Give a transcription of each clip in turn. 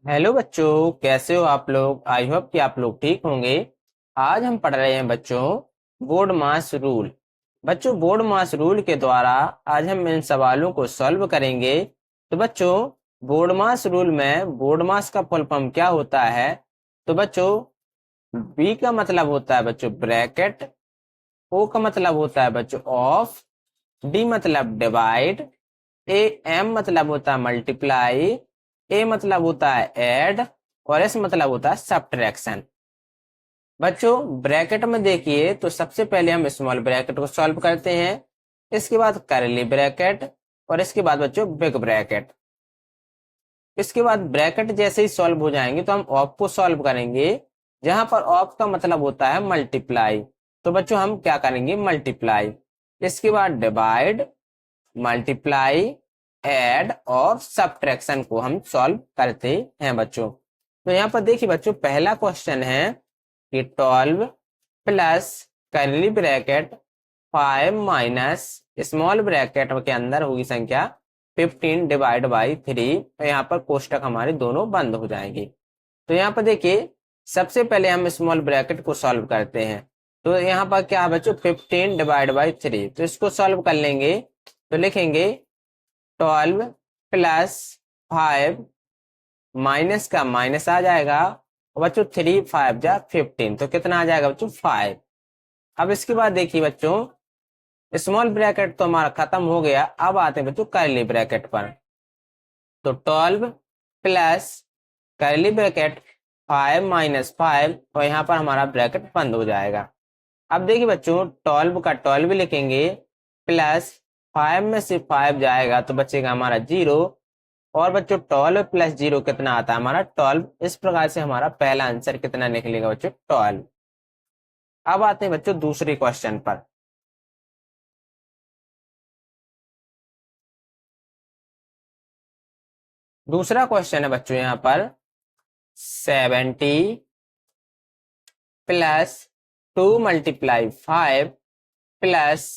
Hello बच्चों, कैसे हो आप लोग। आई होप कि आप लोग ठीक होंगे। आज हम पढ़ रहे हैं बच्चों बोर्ड मास रूल। बच्चों बोर्ड मास रूल के द्वारा आज हम इन सवालों को सॉल्व करेंगे। तो बच्चों बोर्ड मास रूल में बोर्ड मास का फुल फॉर्म क्या होता है। तो बच्चों बी का मतलब होता है बच्चों ब्रैकेट, ओ का मतलब होता है बच्चों ऑफ, डी मतलब डिवाइड, ए एम मतलब होता है मल्टीप्लाई, ए मतलब होता है ऐड और एस मतलब होता है सब्ट्रैक्शन। बच्चों ब्रैकेट में देखिए तो सबसे पहले हम स्मॉल ब्रैकेट को सॉल्व करते हैं, इसके बाद करली ब्रैकेट और इसके बाद बच्चों बिग ब्रैकेट। इसके बाद ब्रैकेट जैसे ही सॉल्व हो जाएंगे तो हम ऑफ को सॉल्व करेंगे, जहां पर ऑफ का मतलब होता है मल्टीप्लाई। तो बच्चों हम क्या करेंगे मल्टीप्लाई। इसके बाद डिवाइड, मल्टीप्लाई, ऐड और सब्ट्रैक्शन को हम सॉल्व करते हैं बच्चों। तो यहाँ पर देखिए बच्चों पहला क्वेश्चन है कि 12 प्लस करली ब्रैकेट 5 माइनस स्मॉल ब्रैकेट के अंदर होगी संख्या 15 डिवाइड बाई 3। तो यहाँ पर कोष्टक हमारे दोनों बंद हो जाएंगे। तो यहाँ पर देखिए सबसे पहले हम स्मॉल ब्रैकेट को सॉल्व करते हैं। तो यहाँ पर क्या है बच्चों 15 डिवाइड बाई 3, तो इसको सॉल्व कर लेंगे। तो लिखेंगे 12 प्लस 5 माइनस का माइनस आ जाएगा और बच्चों 3 5 जा 15, तो कितना आ जाएगा बच्चों 5। अब इसके बाद देखिए बच्चों स्मॉल ब्रैकेट तो हमारा खत्म हो गया, अब आते हैं बच्चों करली ब्रैकेट पर। तो 12 प्लस करली ब्रैकेट 5 माइनस 5 और यहाँ पर हमारा ब्रैकेट बंद हो जाएगा। अब देखिए बच्चों 12 का 12 लिखेंगे प्लस 5 में से 5 जाएगा तो बचेगा हमारा 0। और बच्चों 12 प्लस 0 कितना आता है हमारा 12। इस प्रकार से हमारा पहला आंसर कितना निकलेगा बच्चों 12। अब आते हैं बच्चों दूसरे क्वेश्चन पर। दूसरा क्वेश्चन है बच्चों यहाँ पर 70 plus 2 multiply 5 plus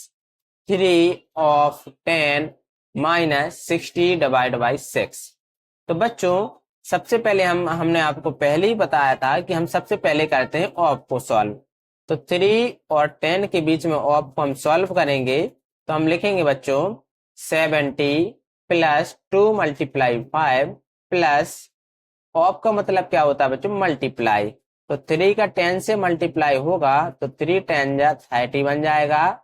3 of 10 minus 60 divide by 6। तो बच्चों सबसे पहले हमने आपको पहले ही बताया था कि हम सबसे पहले करते हैं ऑफ को सॉल्व। तो 3 और 10 के बीच में ऑफ को हम सॉल्व करेंगे। तो हम लिखेंगे बच्चों 70 प्लस 2 मल्टीप्लाई 5 प्लस ऑफ का मतलब क्या होता है बच्चों मल्टीप्लाई। तो 3 का 10 से मल्टीप्लाई होगा तो 3 10 जा 30 बन जाएगा,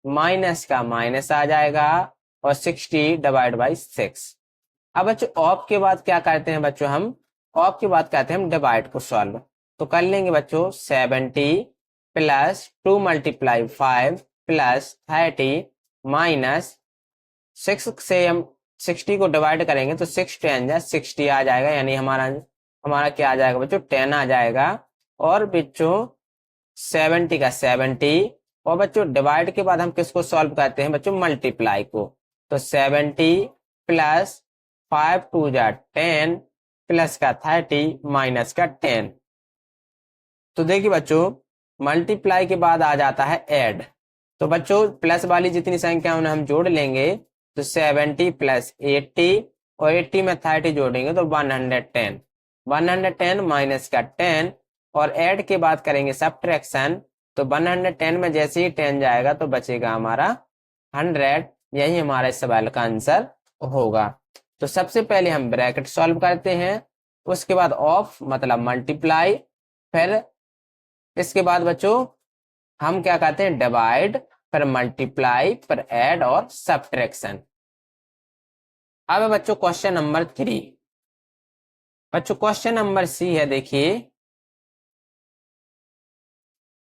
माइनस का माइनस आ जाएगा और 60 डिवाइड बाई 6। अब बच्चों ऑफ के बाद क्या करते हैं बच्चों हम ऑफ के बाद कहते हैं हम डिवाइड को सॉल्व। तो कर लेंगे बच्चों 70 प्लस 2 मल्टीप्लाई 5 प्लस 30 माइनस 6 से हम 60 को डिवाइड करेंगे तो 6 10 जा 60 आ जाएगा, यानी हमारा हमारा क्या आ जाएगा बच्चों 10 आ जाएगा। और बच्चों 70 का 70 और बच्चों डिवाइड के बाद हम किसको सॉल्व करते हैं बच्चों मल्टीप्लाई को। तो 70 प्लस 5 2 जा 10 प्लस का 30 माइनस का 10। तो देखिए बच्चों मल्टीप्लाई के बाद आ जाता है ऐड। तो बच्चों प्लस वाली जितनी संख्या उन्हें हम जोड़ लेंगे। तो 70 प्लस 80 और 80 में 30 जोड़ेंगे तो 110, 110 माइनस का 10 और ऐड के बाद करेंगे सब्ट्रैक्शन। तो 110 में जैसे ही 10 जाएगा तो बचेगा हमारा 100। यही हमारे सवाल का आंसर होगा। तो सबसे पहले हम ब्रैकेट सॉल्व करते हैं, उसके बाद ऑफ मतलब मल्टीप्लाई, फिर इसके बाद बच्चों हम क्या कहते हैं डिवाइड, फिर मल्टीप्लाई, फिर ऐड और सब्ट्रैक्शन। अब है बच्चों क्वेश्चन नंबर 3। बच्चों क्वेश्चन नंबर सी है, देखिए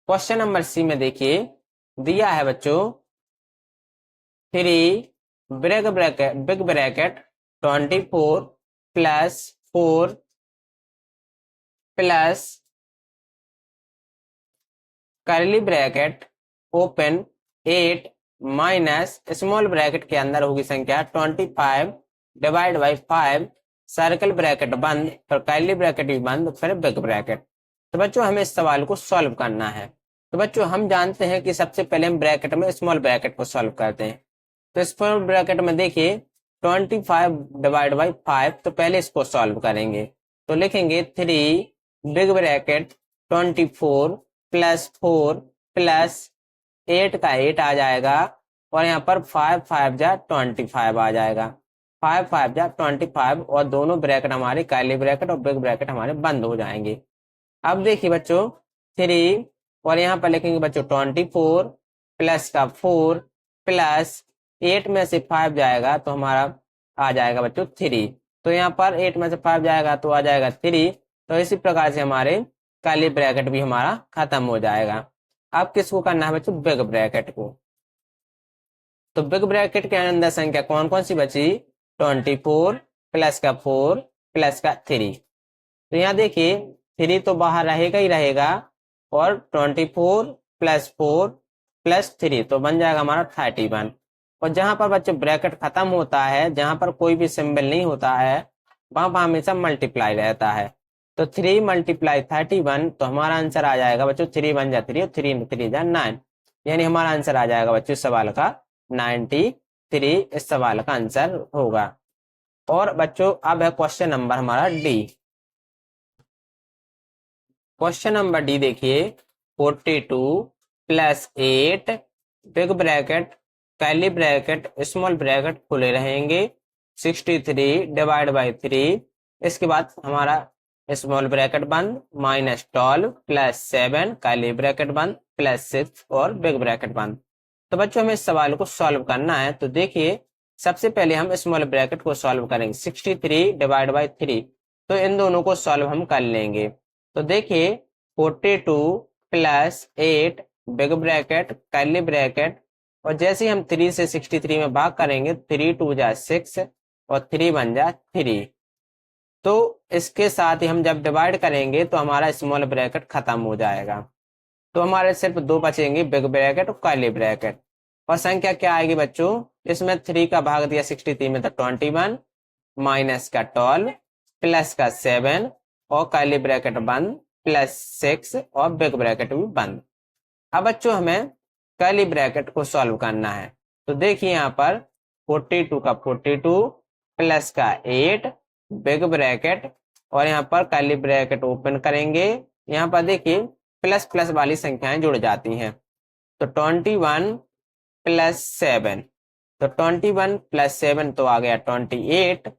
क्वेश्चन नंबर सी में देखिए दिया है बच्चों 3 बिग ब्रैकेट 24 प्लस 4 प्लस करली bracket open 8 minus small bracket के अंदर होगी संख्या 25 डिवाइड बाई 5 सर्कल ब्रैकेट बंद, फिर करली ब्रैकेट भी बंद, फिर बिग ब्रैकेट। तो बच्चों हमें इस सवाल को सॉल्व करना है। तो बच्चों हम जानते हैं कि सबसे पहले हम ब्रैकेट में स्मॉल ब्रैकेट को सॉल्व करते हैं। तो स्मॉल ब्रैकेट में देखिए 25 डिवाइड बाई 5, तो पहले इसको सॉल्व करेंगे। तो लिखेंगे 3 बिग ब्रैकेट 24 प्लस 4 प्लस 8 का 8 आ जाएगा, और यहाँ पर 5 5 जा 25 आ जाएगा, 5 5 जा 25, और दोनों ब्रैकेट हमारे काली ब्रैकेट और बिग ब्रैकेट हमारे बंद हो जाएंगे। अब देखिए बच्चों 3, और यहाँ पर लिखेंगे बच्चों 24 प्लस का 4 प्लस 8 में से 5 जाएगा तो हमारा आ जाएगा बच्चों 3। तो यहाँ पर 8 में से 5 जाएगा तो आ जाएगा 3। तो इसी प्रकार से हमारे काली ब्रैकेट भी हमारा खत्म हो जाएगा। अब किसको करना है बच्चों? बिग ब्रैकेट को। तो बिग ब्रैकेट के अंदर संख्या कौन कौन सी बची? 24 प्लस का 4 प्लस का 3। तो यहाँ देखिए 3 तो बाहर रहेगा ही रहेगा, और 24 प्लस 4 प्लस 3 तो बन जाएगा हमारा 31। और जहां पर बच्चों ब्रैकेट खत्म होता है, जहां पर कोई भी सिंबल नहीं होता है, वहां पर हमेशा मल्टीप्लाई रहता है। तो 3 मल्टीप्लाई 31, तो हमारा आंसर आ जाएगा बच्चों 3 1 जा 3 और 3 3 जा 9, यानी हमारा आंसर आ जाएगा बच्चों इस सवाल का 93। इस सवाल का आंसर होगा। और बच्चों अब है क्वेश्चन नंबर हमारा डी। क्वेश्चन नंबर डी देखिए 42 प्लस 8 बिग ब्रैकेट कैली ब्रैकेट स्मॉल ब्रैकेट खुले रहेंगे 63 डिवाइड बाई 3। इसके बाद हमारा स्मॉल ब्रैकेट बंद माइनस 12 प्लस 7 कैली ब्रैकेट बंद प्लस 6 और बिग ब्रैकेट बंद। तो बच्चों हमें इस सवाल को सॉल्व करना है। तो देखिए सबसे पहले हम स्मॉल ब्रैकेट को सॉल्व करेंगे 63 डिवाइड बाई 3। तो इन दोनों को सॉल्व हम कर लेंगे। तो देखिए 42 plus 8 big bracket curly bracket, और जैसे ही हम 3 से 63 में भाग करेंगे 3 2 जा 6 और 3 1 जा 3। तो इसके साथ ही हम जब डिवाइड करेंगे तो हमारा स्मॉल ब्रैकेट खत्म हो जाएगा। तो हमारे सिर्फ दो बचेंगे बिग ब्रैकेट और कर्ली ब्रैकेट। और संख्या क्या आएगी बच्चों? इसमें 3 का भाग दिया 63 में तो 21 माइनस का 12 प्लस का 7 और कर्ली ब्रैकेट बंद प्लस 6 और बिग ब्रैकेट भी बंद। अब बच्चों हमें कर्ली ब्रैकेट को सॉल्व करना है। तो देखिए यहाँ पर 42 का 42 प्लस का 8 बिग ब्रैकेट, और यहाँ पर कर्ली ब्रैकेट ओपन करेंगे। यहाँ पर देखिए प्लस प्लस वाली संख्याएं जुड़ जाती हैं। तो 21 प्लस 7, तो 21 प्लस 7 तो आ गया 28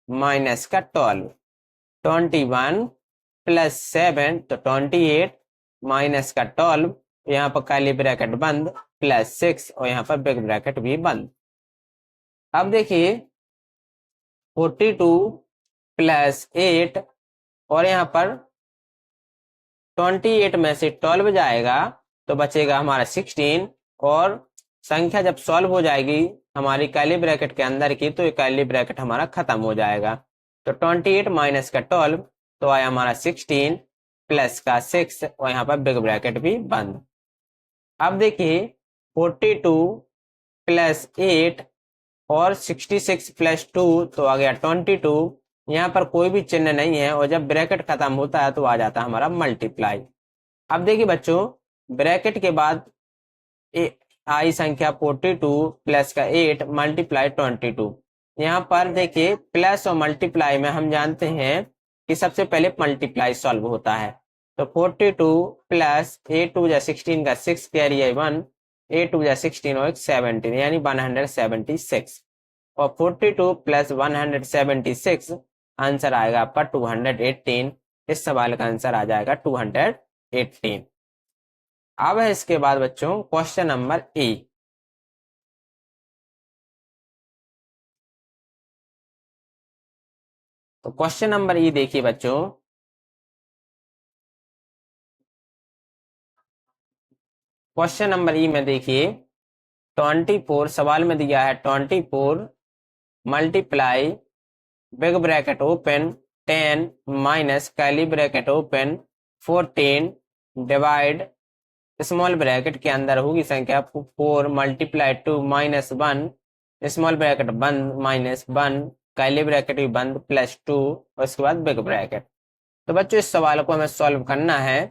माइनस का 12। 21 प्लस 7 तो 28 माइनस का 12, यहाँ पर कर्ली ब्रैकेट बंद प्लस 6 और यहाँ पर बिग ब्रैकेट भी बंद। अब देखिए 42 प्लस 8, और यहाँ पर 28 में से 12 जाएगा तो बचेगा हमारा 16, और संख्या जब सॉल्व हो जाएगी हमारी कर्ली ब्रैकेट के अंदर की तो ये कर्ली ब्रैकेट हमारा खत्म हो जाएगा। तो 28 माइनस का 12 तो आया हमारा 16 प्लस का 6 और यहाँ पर बिग ब्रैकेट भी बंद। अब देखिए 42 प्लस 8 और 66 प्लस 2 तो आ गया 22। यहाँ पर कोई भी चिन्ह नहीं है, और जब ब्रैकेट खत्म होता है तो आ जाता है हमारा मल्टीप्लाई। अब देखिए बच्चों ब्रैकेट के बाद आई संख्या 42 प्लस का 8 मल्टीप्लाई 22। यहाँ पर देखिए प्लस और मल्टीप्लाई में हम जानते हैं कि सबसे पहले मल्टीप्लाई सॉल्व होता है। तो 42 प्लस 8 2 जा 16 का 6 कैरी है 1, 8 2 जा 16 और 17 यानी 176, और 42 प्लस 176 आंसर आएगा आपका 218। इस सवाल का आंसर आ जाएगा 218। अब है इसके बाद बच्चों क्वेश्चन नंबर ई। तो क्वेश्चन नंबर ई देखिए बच्चों, क्वेश्चन नंबर ई में देखिए 24 सवाल में दिया है 24 multiply big bracket open 10 minus curly bracket open 14 divide small bracket के अंदर होगी संख्या 4 मल्टीप्लाई 2 माइनस 1 स्मॉल ब्रैकेट बंद माइनस 1 कर्ली ब्रैकेट भी बंद प्लस 2 और उसके बाद बिग ब्रैकेट। तो बच्चों इस सवाल को हमें सॉल्व करना है।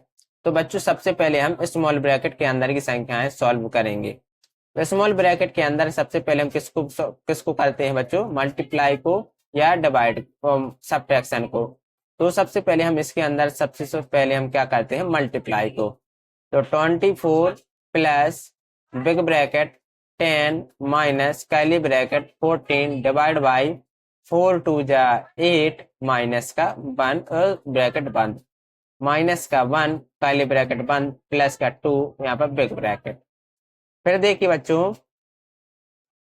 तो बच्चों सबसे पहले हम स्मॉल ब्रैकेट के अंदर की संख्याएं सॉल्व करेंगे। तो स्मॉल ब्रैकेट के अंदर सबसे पहले हम किसको करते हैं बच्चों? मल्टीप्लाई को या डिवाइड सब्ट्रैक्शन को। तो सबसे पहले हम इसके अंदर सबसे पहले हम क्या करते हैं, मल्टीप्लाई को। तो 24 plus big bracket 10 minus curly bracket 14 divide by 4 टू जा 8 माइनस का 1 ब्रैकेट बंद, माइनस का 1 कैली ब्रैकेट बंद प्लस का 2 यहाँ पर बिग ब्रैकेट। फिर देखिए बच्चों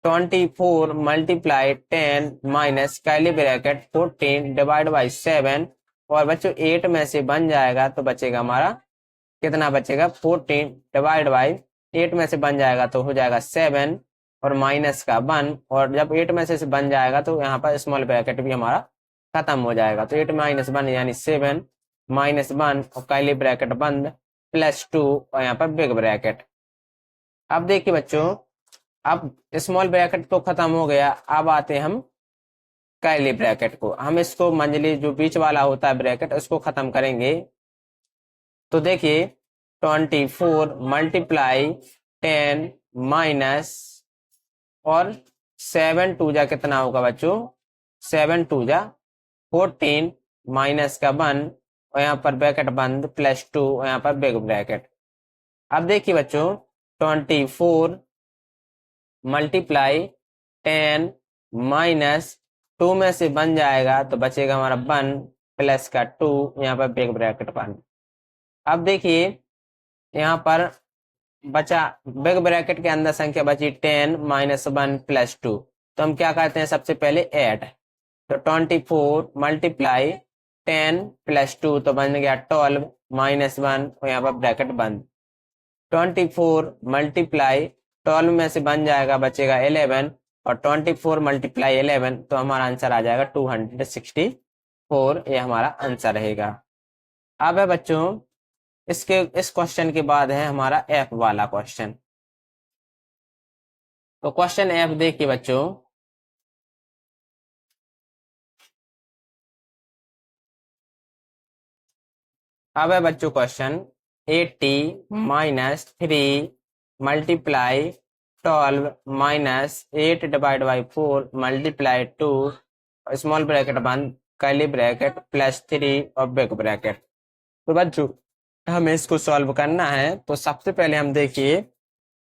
24 multiply 10 minus curly bracket 14 divide by 7, और बच्चों 8 में से बन जाएगा तो बचेगा हमारा कितना बचेगा 14 डिवाइड बाई 8 में से बन जाएगा तो हो जाएगा 7 और माइनस का 1, और जब 8 में से बन जाएगा तो यहाँ पर स्मॉल ब्रैकेट भी हमारा खत्म हो जाएगा। तो 8 माइनस 1 यानी 7 माइनस 1 और कैली ब्रैकेट बंद प्लस 2 और यहाँ पर बिग ब्रैकेट। अब देखिए बच्चों अब स्मॉल ब्रैकेट तो खत्म हो गया, अब आते हैं हम कैली ब्रैकेट को। हम इसको मंझली जो बीच वाला होता है ब्रैकेट उसको खत्म करेंगे। तो देखिए 24 मल्टीप्लाई 10 माइनस और 7 टू जा कितना होगा बच्चों, 7 टू जा 14 माइनस का 1 और यहाँ पर ब्रैकेट बंद प्लस 2 और यहाँ पर बिग ब्रैकेट। अब देखिए बच्चों 24 मल्टीप्लाई 10 माइनस 2 में से बन जाएगा तो बचेगा हमारा 1 प्लस का 2 यहाँ पर बिग ब्रैकेट बंद। अब देखिए यहाँ पर बचा बिग ब्रैकेट के अंदर संख्या बची 10 माइनस 1 प्लस 2, तो हम क्या करते हैं सबसे पहले ऐड। तो 24 मल्टीप्लाई 10 प्लस 2 तो बन गया 12 माइनस 1 और यहाँ पर ब्रैकेट बंद। 24 मल्टीप्लाई 12 में से बन जाएगा बचेगा 11 और 24 मल्टीप्लाई 11 तो हमारा आंसर आ जाएगा 264, ये हमारा आंसर रहेगा। अब है बच्चों इस क्वेश्चन के बाद है हमारा एफ वाला क्वेश्चन। तो क्वेश्चन एफ देखिए बच्चों अब है बच्चों question 80 minus 3 multiply 12 minus 8 divide by 4 multiply 2 small bracket बंद कर्ली ब्रैकेट प्लस 3 और बिग ब्रैकेट। तो बच्चों हमें इसको सॉल्व करना है। तो सबसे पहले हम देखिए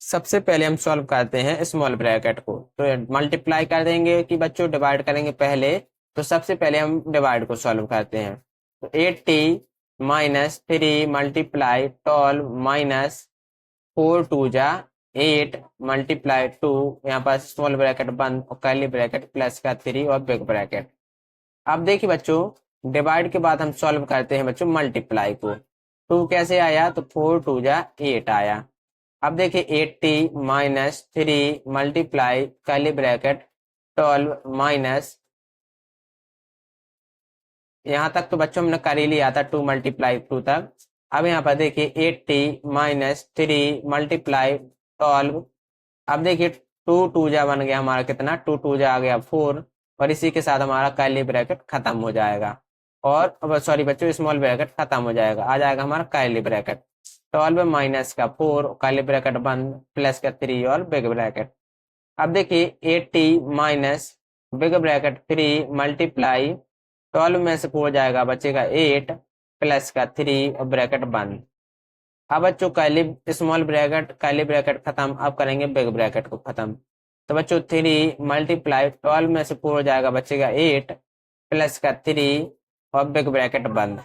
सबसे पहले हम सॉल्व करते हैं स्मॉल ब्रैकेट को। तो मल्टीप्लाई कर देंगे कि बच्चों डिवाइड करेंगे पहले, तो सबसे पहले हम डिवाइड को सॉल्व करते हैं। तो 80 माइनस 3 मल्टीप्लाई 12 माइनस 4 टू जा 8 मल्टीप्लाई 2 यहाँ पर स्मॉल ब्रैकेट बंद और कर्ली ब्रैकेट प्लस का 3 और बिग ब्रैकेट। अब देखिए बच्चों डिवाइड के बाद हम सॉल्व करते हैं बच्चों मल्टीप्लाई को। 2 कैसे आया तो 4 टू जा 8 आया। अब देखिए 80 minus 3 multiply curly bracket 12 minus, यहाँ तक तो बच्चों हमने कर ही लिया था 2 मल्टीप्लाई 2 तक। अब यहाँ पर देखिए 80 माइनस 3 मल्टीप्लाई 12, अब देखिए 2 टू जा बन गया हमारा कितना 2 टू जा आ गया 4 और इसी के साथ हमारा कर्ली ब्रैकेट खत्म हो जाएगा और सॉरी बच्चों स्मॉल ब्रैकेट खत्म हो जाएगा, आ जाएगा हमारा कर्ली ब्रैकेट 12 माइनस का 4 कर्ली ब्रैकेट बंद प्लस का 3 और बिग ब्रैकेट। अब देखिए 80 माइनस बिग ब्रैकेट 3 मल्टीप्लाई 12 में से 4 जाएगा बचेगा 8 प्लस का 3 और ब्रैकेट बंद। अब बच्चों स्मॉल ब्रैकेट कर्ली ब्रैकेट खत्म, अब करेंगे बिग ब्रैकेट को खत्म। तो बच्चों 3 मल्टीप्लाई 12 में से 4 जाएगा बचेगा 8 प्लस का 3 और बिग ब्रैकेट बंद।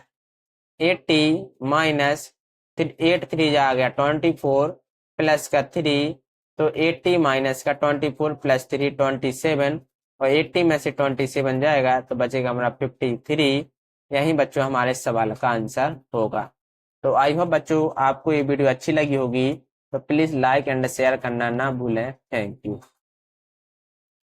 80 माइनस 8 3 जा गया 24 प्लस का 3, तो 80 माइनस का 24 प्लस 3 27 और 80 में से 27 जाएगा तो बचेगा हमारा 53। यही बच्चों हमारे सवाल का आंसर होगा। तो आई होप बच्चों आपको ये वीडियो अच्छी लगी होगी, तो प्लीज लाइक एंड शेयर करना ना भूलें। Thank you.